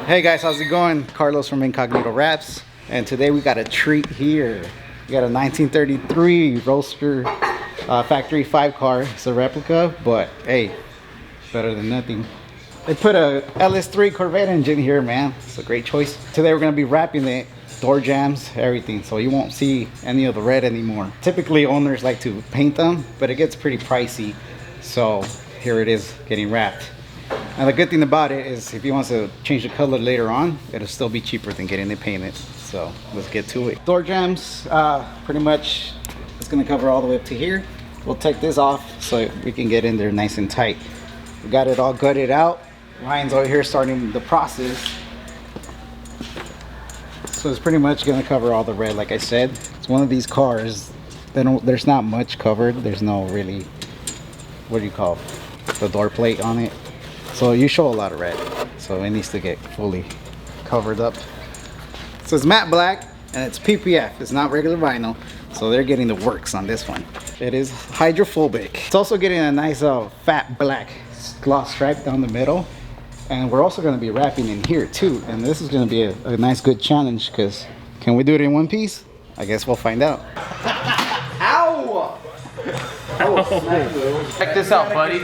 Hey guys, how's it going? Carlos from Incognito Wraps, and today we got a treat here. We got a 1933 Roadster factory 5 car. It's a replica, but hey, better than nothing. They put a LS3 Corvette engine here, man. It's a great choice. Today we're gonna be wrapping it, door jambs, everything, so you won't see any of the red anymore. Typically owners like to paint them, but it gets pretty pricey, so here it is getting wrapped. And the good thing about it is if he wants to change the color later on, it'll still be cheaper than getting it painted. So let's get to it. Door jambs, pretty much it's gonna cover all the way up to here. We'll take this off so we can get in there nice and tight. We got it all gutted out. Ryan's over here starting the process. So it's pretty much gonna cover all the red, like I said. It's one of these cars, there's not much covered. There's no really, what do you call it? The door plate on it. So you show a lot of red, so it needs to get fully covered up. So it's matte black and it's PPF, it's not regular vinyl, so they're getting the works on this one. It is hydrophobic. It's also getting a nice fat black gloss stripe down the middle, and we're also going to be wrapping in here too, and this is going to be a nice good challenge, because can we do it in one piece? I guess we'll find out. Ow! Check this out, buddy.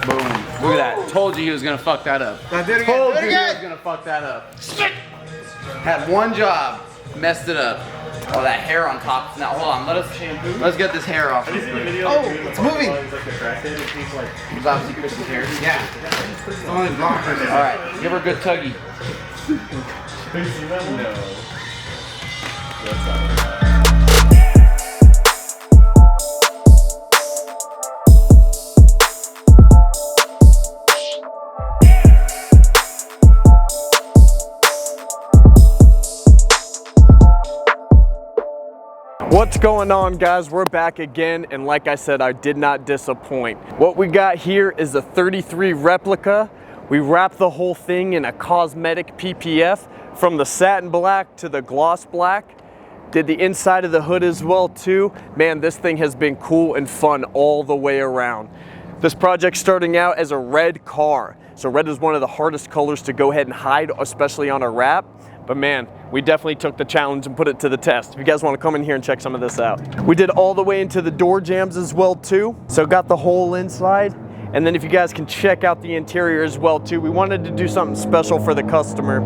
Boom. Look at that. Told you he was gonna fuck that up. Told you he was gonna fuck that up. Had one job, messed it up. Oh, that hair on top. Now hold on, let's get this hair off. Oh, it's moving. It's obviously Chris's hair. Yeah. It's only blonde. Alright, give her a good tuggy. No. That's not What's going on, guys? We're back again, and like I said, I did not disappoint. What we got here is a 33 replica. We wrapped the whole thing in a cosmetic PPF from the satin black to the gloss black. Did the inside of the hood as well too. Man, this thing has been cool and fun all the way around. This project starting out as a red car. So red is one of the hardest colors to go ahead and hide, especially on a wrap. But man, we definitely took the challenge and put it to the test. If you guys want to come in here and check some of this out. We did all the way into the door jambs as well too. So got the whole inside. And then if you guys can check out the interior as well too. We wanted to do something special for the customer.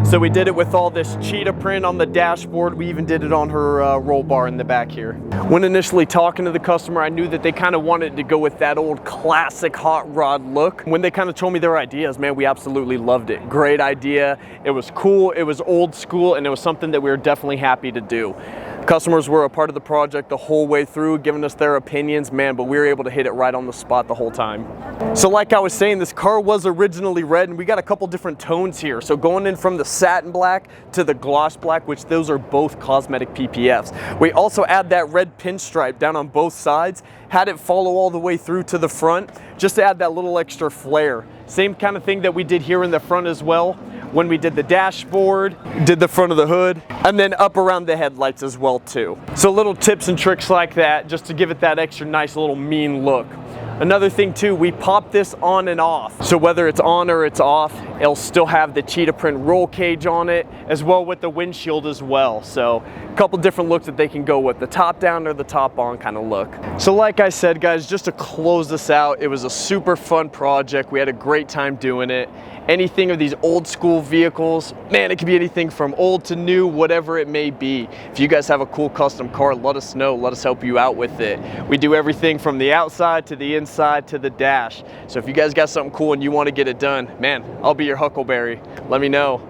So we did it with all this cheetah print on the dashboard. We even did it on her roll bar in the back here. When initially talking to the customer, I knew that they kind of wanted to go with that old classic hot rod look. When they kind of told me their ideas, man, we absolutely loved it. Great idea. It was cool, it was old school, and it was something that we were definitely happy to do. Customers were a part of the project the whole way through, giving us their opinions, man, but we were able to hit it right on the spot the whole time. So like I was saying, this car was originally red, and we got a couple different tones here. So going in from the satin black to the gloss black, which those are both cosmetic PPFs. We also add that red pinstripe down on both sides, had it follow all the way through to the front, just to add that little extra flair. Same kind of thing that we did here in the front as well. When we did the dashboard, did the front of the hood, and then up around the headlights as well too. So little tips and tricks like that, just to give it that extra nice little mean look. Another thing too, we pop this on and off. So whether it's on or it's off, it'll still have the cheetah print roll cage on it, as well with the windshield as well. So a couple different looks that they can go with, the top down or the top on kind of look. So like I said, guys, just to close this out, it was a super fun project. We had a great time doing it. Anything of these old school vehicles, man, it could be anything from old to new, whatever it may be. If you guys have a cool custom car, let us know, let us help you out with it. We do everything from the outside to the inside to the dash. So if you guys got something cool and you want to get it done, man, I'll be your huckleberry. Let me know.